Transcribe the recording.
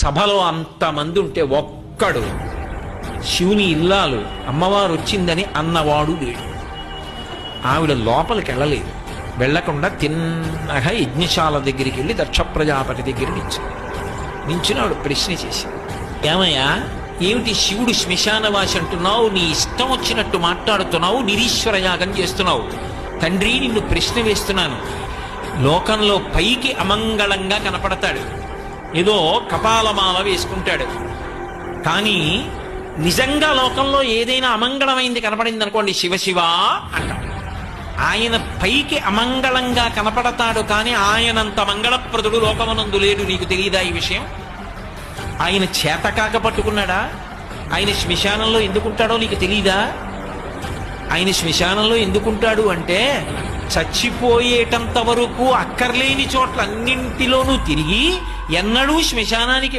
సభలో అంతమంది ఉంటే ఒక్కడు శివుని ఇల్లాలు అమ్మవారు వచ్చిందని అన్నవాడు లేడు. ఆవిడ లోపలికి వెళ్ళలేదు. వెళ్లకుండా తిన్నగా యజ్ఞశాల దగ్గరికి వెళ్ళి దక్ష ప్రజాపతి దగ్గర నించున్నాడు. ప్రశ్న చేసి, ఏమయ్యా, ఏమిటి శివుడు శ్మశానవాసి అంటున్నావు? నీ ఇష్టం వచ్చినట్టు మాట్లాడుతున్నావు, నిరీశ్వర యాగం చేస్తున్నావు. తండ్రి, నిన్ను ప్రశ్న వేస్తున్నాను. లోకంలో పైకి అమంగళంగా కనపడతాడు, ఏదో కపాలమాల వేసుకుంటాడు, కానీ నిజంగా లోకంలో ఏదైనా అమంగళమైంది కనపడింది అనుకోండి, శివశివ అంటాం. ఆయన పైకి అమంగళంగా కనపడతాడు, కానీ ఆయనంత మంగళప్రదుడు లోకమనందు లేడు. నీకు తెలియదా ఈ విషయం? ఆయన చేతకాక పట్టుకున్నాడా? ఆయన శ్మశానంలో ఎందుకుంటాడో నీకు తెలీదా? ఆయన శ్మశానంలో ఎందుకుంటాడు అంటే, చచ్చిపోయేటంత వరకు అక్కర్లేని చోట్ల అన్నింటిలోనూ తిరిగి ఎన్నడూ శ్మశానానికి